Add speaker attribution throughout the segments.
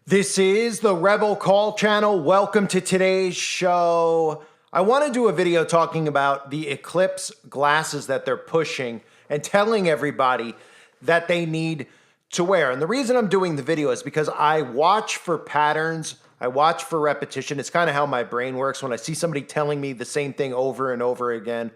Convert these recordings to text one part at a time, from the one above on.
Speaker 1: This is the Rebel Call channel. Welcome to today's show. I want to do a video talking about the Eclipse glasses that they're pushing and telling everybody that they need to wear. And the reason I'm doing the video is because I watch for patterns. I watch for repetition. It's kind of how my brain works. When I see somebody telling me the same thing over and over again,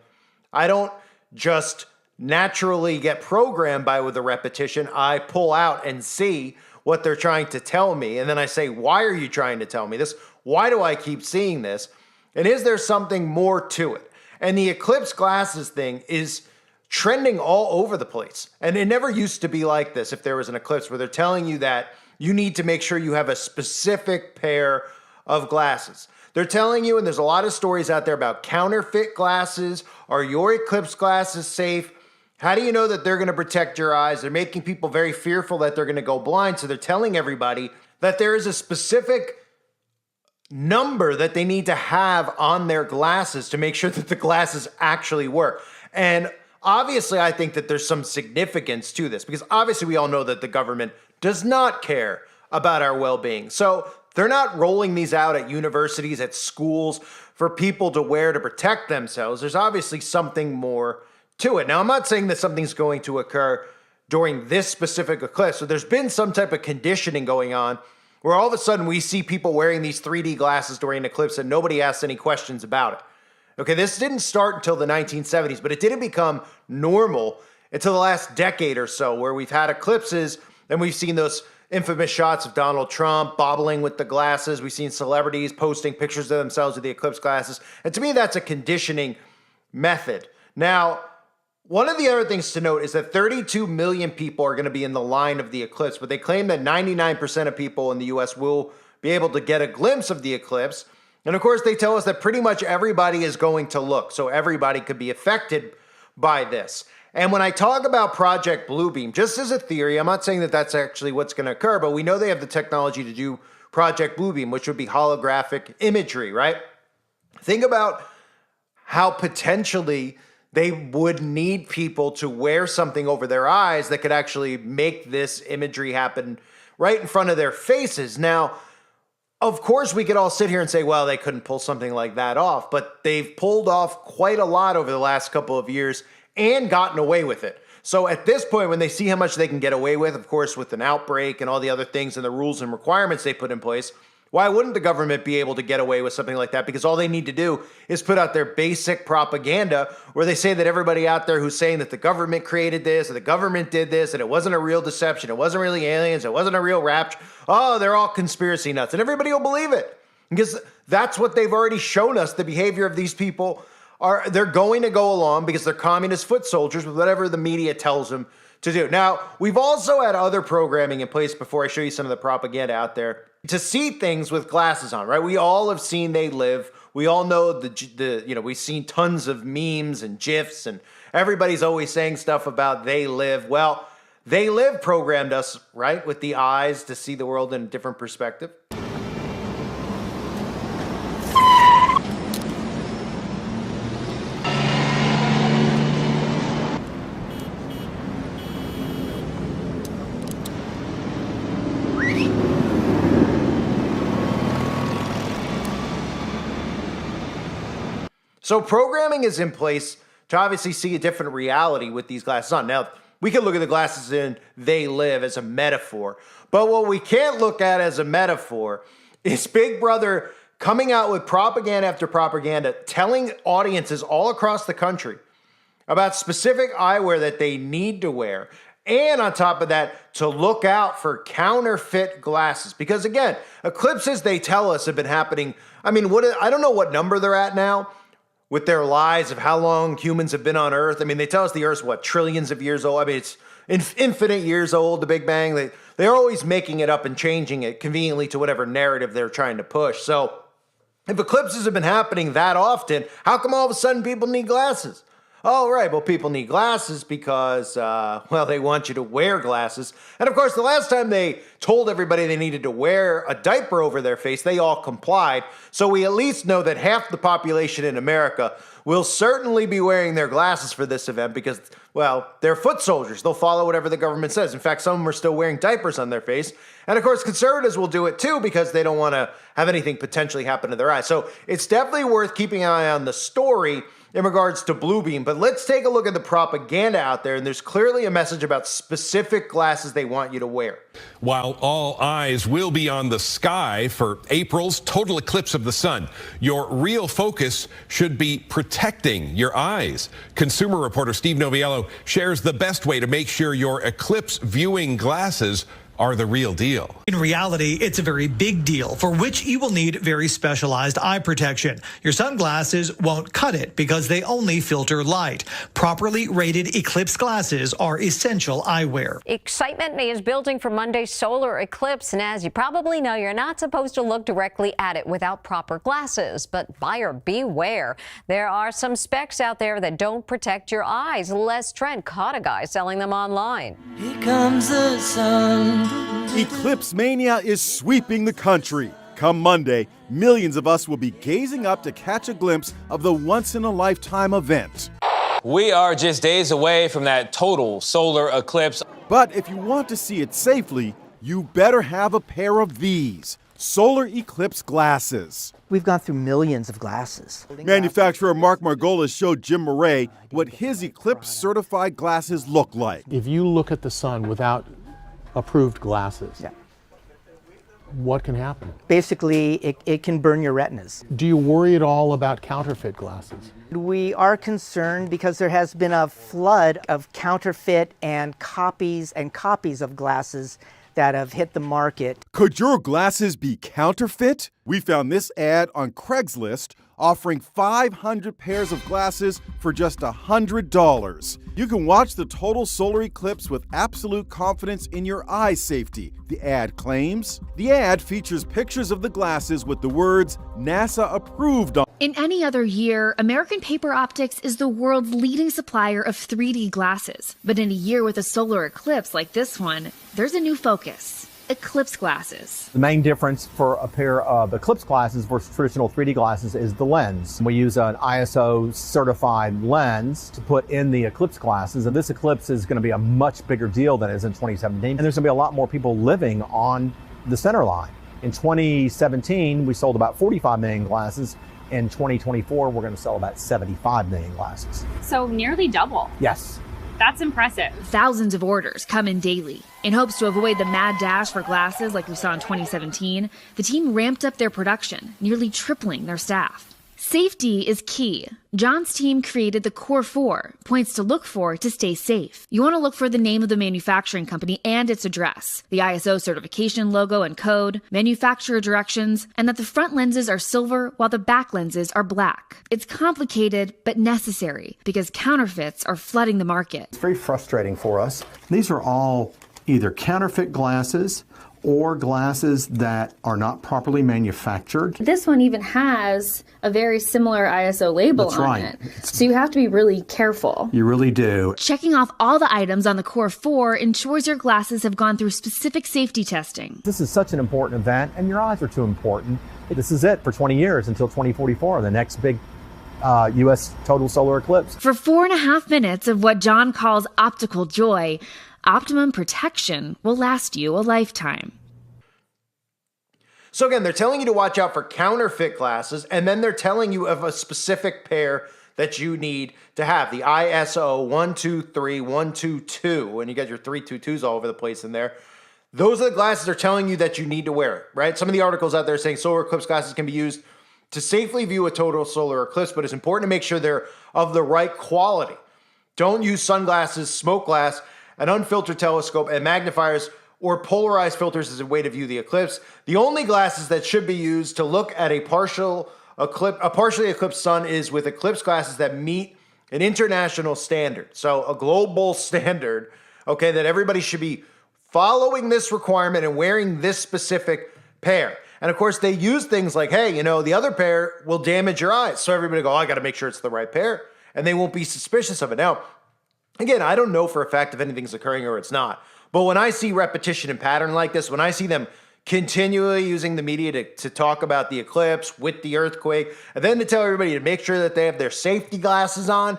Speaker 1: I don't just naturally get programmed by with the repetition. I pull out and see what they're trying to tell me. And then I say, why are you trying to tell me this? Why do I keep seeing this? And is there something more to it? And the Eclipse glasses thing is trending all over the place. And it never used to be like this if there was an eclipse where they're telling you that you need to make sure you have a specific pair of glasses. They're telling you, and there's a lot of stories out there about counterfeit glasses. Are your Eclipse glasses safe? How do you know that they're going to protect your eyes? They're making people very fearful that they're going to go blind. So they're telling everybody that there is a specific number that they need to have on their glasses to make sure that the glasses actually work. And obviously, I think that there's some significance to this because obviously we all know that the government does not care about our well-being. So they're not rolling these out at universities, at schools for people to wear to protect themselves. There's obviously something more to it. Now, I'm not saying that something's going to occur during this specific eclipse. So there's been some type of conditioning going on where all of a sudden we see people wearing these 3D glasses during an eclipse and nobody asks any questions about it. Okay, this didn't start until the 1970s, but it didn't become normal until the last decade or so where we've had eclipses and we've seen those infamous shots of Donald Trump bobbling with the glasses. We've seen celebrities posting pictures of themselves with the eclipse glasses. And to me, that's a conditioning method. Now, one of the other things to note is that 32 million people are going to be in the line of the eclipse, but they claim that 99% of people in the US will be able to get a glimpse of the eclipse. And of course, they tell us that pretty much everybody is going to look, so everybody could be affected by this. And when I talk about Project Bluebeam, just as a theory, I'm not saying that that's actually what's going to occur, but we know they have the technology to do Project Bluebeam, which would be holographic imagery, right? Think about how potentially they would need people to wear something over their eyes that could actually make this imagery happen right in front of their faces. Now, of course, we could all sit here and say, well, they couldn't pull something like that off, but they've pulled off quite a lot over the last couple of years and gotten away with it. So at this point, when they see how much they can get away with, of course, with an outbreak and all the other things and the rules and requirements they put in place, why wouldn't the government be able to get away with something like that? Because all they need to do is put out their basic propaganda where they say that everybody out there who's saying that the government created this, or the government did this, and it wasn't a real deception, it wasn't really aliens, it wasn't a real rapture, oh, they're all conspiracy nuts. And everybody will believe it because that's what they've already shown us. The behavior of these people they're going to go along because they're communist foot soldiers with whatever the media tells them to do. Now, we've also had other programming in place before I show you some of the propaganda out there to see things with glasses on, right? We all have seen They Live. We all know we've seen tons of memes and GIFs and everybody's always saying stuff about They Live. Well, They Live programmed us, right, with the eyes to see the world in a different perspective. So programming is in place to obviously see a different reality with these glasses on. Now, we can look at the glasses in They Live as a metaphor, but what we can't look at as a metaphor is Big Brother coming out with propaganda after propaganda, telling audiences all across the country about specific eyewear that they need to wear. And on top of that, to look out for counterfeit glasses. Because again, eclipses, they tell us, have been happening. I mean, I don't know what number they're at now with their lies of how long humans have been on Earth. I mean, they tell us the Earth's, what, trillions of years old? I mean, it's infinite years old, the Big Bang. They're always making it up and changing it conveniently to whatever narrative they're trying to push. So if eclipses have been happening that often, how come all of a sudden people need glasses? Oh, right. Well, people need glasses because, well, they want you to wear glasses. And of course, the last time they told everybody they needed to wear a diaper over their face, they all complied. So we at least know that half the population in America will certainly be wearing their glasses for this event because, well, they're foot soldiers. They'll follow whatever the government says. In fact, some of them are still wearing diapers on their face. And of course, conservatives will do it too because they don't want to have anything potentially happen to their eyes. So it's definitely worth keeping an eye on the story in regards to Bluebeam. But let's take a look at the propaganda out there, and there's clearly a message about specific glasses they want you to wear.
Speaker 2: While all eyes will be on the sky for April's total eclipse of the sun, your real focus should be protecting your eyes. Consumer reporter Steve Noviello shares the best way to make sure your eclipse viewing glasses are the real deal.
Speaker 3: In reality, it's a very big deal, for which you will need very specialized eye protection. Your sunglasses won't cut it because they only filter light. Properly rated Eclipse glasses are essential eyewear.
Speaker 4: Excitement is building for Monday's solar eclipse, and as you probably know, you're not supposed to look directly at it without proper glasses. But buyer beware. There are some specs out there that don't protect your eyes. Les Trent caught a guy selling them online.
Speaker 5: Here comes the sun.
Speaker 6: Eclipse mania is sweeping the country. Come Monday, millions of us will be gazing up to catch a glimpse of the once-in-a-lifetime event.
Speaker 7: We are just days away from that total solar eclipse.
Speaker 6: But if you want to see it safely, you better have a pair of these solar eclipse glasses.
Speaker 8: We've gone through millions of glasses.
Speaker 6: Manufacturer Mark Margolis showed Jim Murray what his Eclipse certified glasses look like.
Speaker 9: If you look at the sun without approved glasses, what can happen?
Speaker 8: Basically, it can burn your retinas.
Speaker 9: Do you worry at all about counterfeit glasses?
Speaker 8: We are concerned because there has been a flood of counterfeit and copies of glasses that have hit the market.
Speaker 6: Could your glasses be counterfeit? We found this ad on Craigslist offering 500 pairs of glasses for just $100. You can watch the total solar eclipse with absolute confidence in your eye safety, the ad claims. The ad features pictures of the glasses with the words NASA approved on.
Speaker 10: In any other year, American Paper Optics is the world's leading supplier of 3D glasses. But in a year with a solar eclipse like this one, there's a new focus. Eclipse glasses.
Speaker 11: The main difference for a pair of Eclipse glasses versus traditional 3D glasses is the lens. We use an ISO certified lens to put in the Eclipse glasses, and this Eclipse is going to be a much bigger deal than it is in 2017, and there's going to be a lot more people living on the center line. In 2017, we sold about 45 million glasses. In 2024, we're going to sell about 75 million glasses.
Speaker 12: So nearly double.
Speaker 11: Yes.
Speaker 12: That's impressive.
Speaker 10: Thousands of orders come in daily. In hopes to avoid the mad dash for glasses like we saw in 2017, the team ramped up their production, nearly tripling their staff. Safety is key. John's team created the Core 4, points to look for to stay safe. You want to look for the name of the manufacturing company and its address, the ISO certification logo and code, manufacturer directions, and that the front lenses are silver while the back lenses are black. It's complicated but necessary because counterfeits are flooding the market.
Speaker 13: It's very frustrating for us. These are all either counterfeit glasses or glasses that are not properly manufactured.
Speaker 12: This one even has a very similar ISO label on it. So you have to be really careful.
Speaker 13: You really do.
Speaker 10: Checking off all the items on the Core 4 ensures your glasses have gone through specific safety testing.
Speaker 11: This is such an important event, and your eyes are too important. This is it for 20 years until 2044, the next big U.S. total solar eclipse.
Speaker 10: For 4.5 minutes of what John calls optical joy, optimum protection will last you a lifetime.
Speaker 1: So again, they're telling you to watch out for counterfeit glasses, and then they're telling you of a specific pair that you need to have. The ISO 123122, and you got your 322s all over the place in there. Those are the glasses they're telling you that you need to wear, right? Some of the articles out there saying solar eclipse glasses can be used to safely view a total solar eclipse, but it's important to make sure they're of the right quality. Don't use sunglasses, smoke glass, an unfiltered telescope, and magnifiers or polarized filters as a way to view the eclipse. The only glasses that should be used to look at a partially eclipsed sun is with eclipse glasses that meet an international standard. So a global standard, okay, that everybody should be following this requirement and wearing this specific pair. And of course, they use things like, hey, you know, the other pair will damage your eyes. So everybody go, oh, I got to make sure it's the right pair. and they won't be suspicious of it. Now, again, I don't know for a fact if anything's occurring or it's not. But when I see repetition and pattern like this, when I see them continually using the media to talk about the eclipse with the earthquake, and then to tell everybody to make sure that they have their safety glasses on,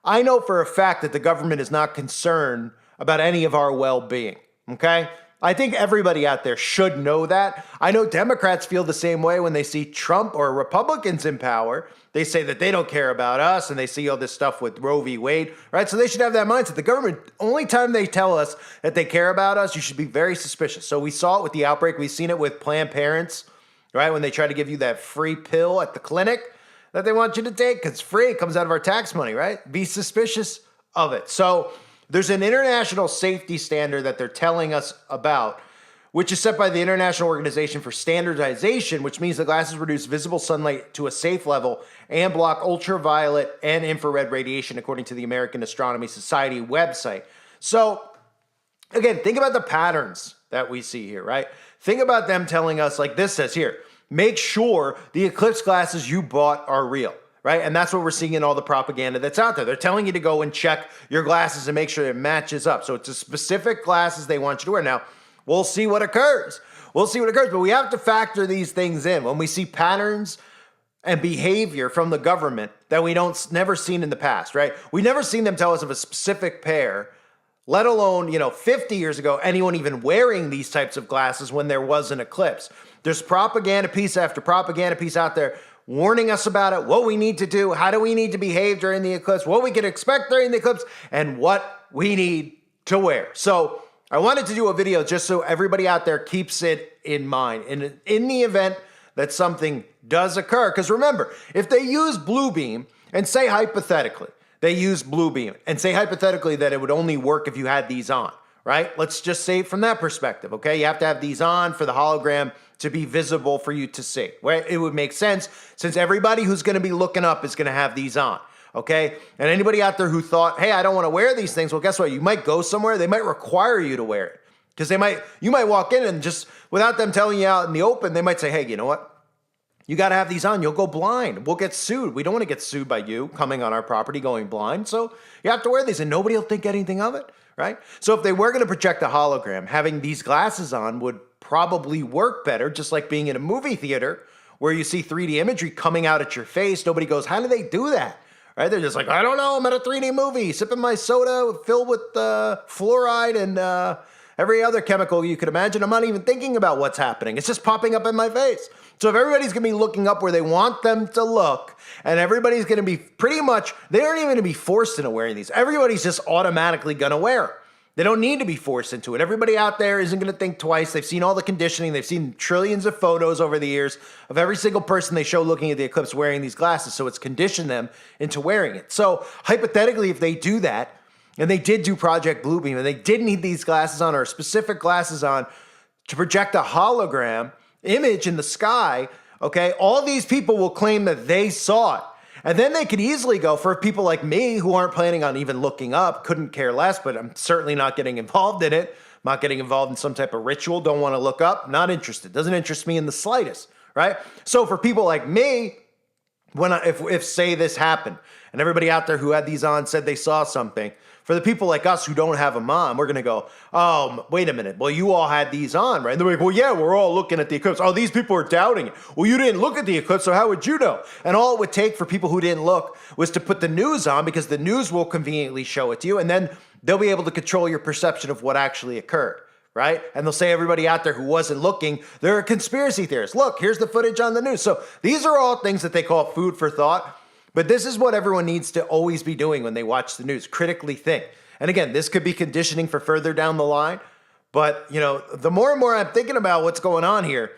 Speaker 1: I know for a fact that the government is not concerned about any of our well-being, okay? I think everybody out there should know that. I know Democrats feel the same way when they see Trump or Republicans in power. They say that they don't care about us, and they see all this stuff with Roe v. Wade, right? So they should have that mindset. The government, only time they tell us that they care about us, you should be very suspicious. So we saw it with the outbreak. We've seen it with Planned Parents, right? When they try to give you that free pill at the clinic that they want you to take, because it's free, it comes out of our tax money, right? Be suspicious of it. So there's an international safety standard that they're telling us about, which is set by the International Organization for Standardization, which means the glasses reduce visible sunlight to a safe level and block ultraviolet and infrared radiation, according to the American Astronomy Society website. So, again, think about the patterns that we see here, right? Think about them telling us, like this says here, make sure the eclipse glasses you bought are real. Right? And that's what we're seeing in all the propaganda that's out there. They're telling you to go and check your glasses and make sure it matches up. So it's a specific glasses they want you to wear. Now, we'll see what occurs. We'll see what occurs, but we have to factor these things in. When we see patterns and behavior from the government that we never seen in the past, right? We've never seen them tell us of a specific pair, let alone, 50 years ago, anyone even wearing these types of glasses when there was an eclipse. There's propaganda piece after propaganda piece out there warning us about it, what we need to do, how do we need to behave during the eclipse, what we can expect during the eclipse, and what we need to wear. So I wanted to do a video just so everybody out there keeps it in mind. In the event that something does occur, because remember, if they use blue beam, and say hypothetically, they use blue beam, and say hypothetically that it would only work if you had these on, right? Let's just say it from that perspective, okay? You have to have these on for the hologram to be visible for you to see. Right? It would make sense since everybody who's going to be looking up is going to have these on, okay? And anybody out there who thought, hey, I don't want to wear these things, well, guess what? You might go somewhere, they might require you to wear it because you might walk in and just without them telling you out in the open, they might say, hey, you know what? You got to have these on. You'll go blind. We'll get sued. We don't want to get sued by you coming on our property going blind. So you have to wear these and nobody will think anything of it, right? So if they were going to project a hologram, having these glasses on would probably work better, just like being in a movie theater where you see 3D imagery coming out at your face. Nobody goes, how do they do that? Right? They're just like, I don't know. I'm at a 3D movie, sipping my soda filled with fluoride and every other chemical you could imagine. I'm not even thinking about what's happening. It's just popping up in my face. So if everybody's going to be looking up where they want them to look, and everybody's going to be pretty much, they aren't even going to be forced into wearing these. Everybody's just automatically going to wear them. They don't need to be forced into it. Everybody out there isn't going to think twice. They've seen all the conditioning. They've seen trillions of photos over the years of every single person they show looking at the eclipse wearing these glasses. So it's conditioned them into wearing it. So hypothetically, if they do that, and they did do Project Bluebeam, and they did need these glasses on or specific glasses on to project a hologram image in the sky, okay, all these people will claim that they saw it. And then they could easily go for people like me who aren't planning on even looking up, couldn't care less, but I'm certainly not getting involved in it. I'm not getting involved in some type of ritual, don't want to look up, not interested. Doesn't interest me in the slightest, right? So for people like me, if say this happened and everybody out there who had these on said they saw something, for the people like us who don't have them on, we're going to go, oh, wait a minute. Well, you all had these on, right? And they're like, well, yeah, we're all looking at the eclipse. Oh, these people are doubting it. Well, you didn't look at the eclipse, so how would you know? And all it would take for people who didn't look was to put the news on because the news will conveniently show it to you. And then they'll be able to control your perception of what actually occurred, right? And they'll say everybody out there who wasn't looking, they're a conspiracy theorist. Look, here's the footage on the news. So these are all things that they call food for thought. But this is what everyone needs to always be doing when they watch the news. Critically think. And again, this could be conditioning for further down the line. But, the more and more I'm thinking about what's going on here,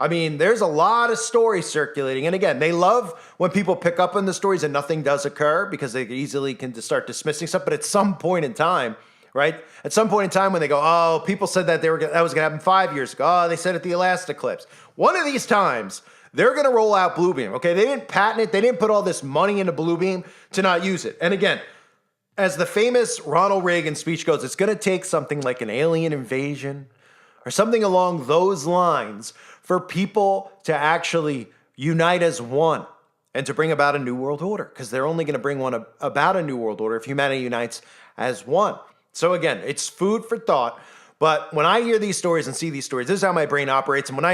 Speaker 1: I mean, there's a lot of stories circulating. And again, they love when people pick up on the stories and nothing does occur because they easily can just start dismissing stuff. But at some point in time, right? At some point in time when they go, oh, people said that that was going to happen 5 years ago. Oh, they said at the last eclipse. One of these times, they're going to roll out Bluebeam, okay? They didn't patent it. They didn't put all this money into Bluebeam to not use it. And again, as the famous Ronald Reagan speech goes, it's going to take something like an alien invasion or something along those lines for people to actually unite as one and to bring about a new world order, because they're only going to bring one about a new world order if humanity unites as one. So again, it's food for thought. But when I hear these stories and see these stories, this is how my brain operates. And when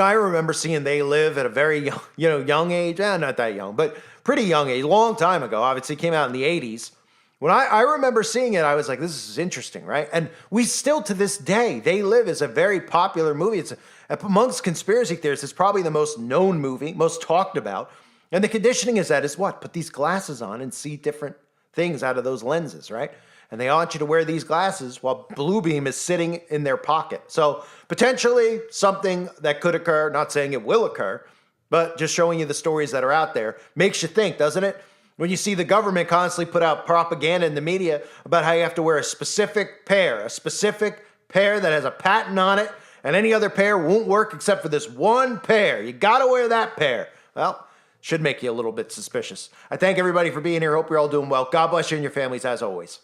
Speaker 1: I remember seeing They Live at a very young age, not that young, but pretty young age, long time ago. Obviously, it came out in the 80s. When I remember seeing it, I was like, this is interesting, right? And we still, to this day, They Live is a very popular movie. It's amongst conspiracy theorists, it's probably the most known movie, most talked about. And the conditioning is what? Put these glasses on and see different things out of those lenses, right? And they want you to wear these glasses while Bluebeam is sitting in their pocket. So potentially something that could occur, not saying it will occur, but just showing you the stories that are out there makes you think, doesn't it? When you see the government constantly put out propaganda in the media about how you have to wear a specific pair that has a patent on it, and any other pair won't work except for this one pair. You gotta wear that pair. Well, should make you a little bit suspicious. I thank everybody for being here. Hope you're all doing well. God bless you and your families as always.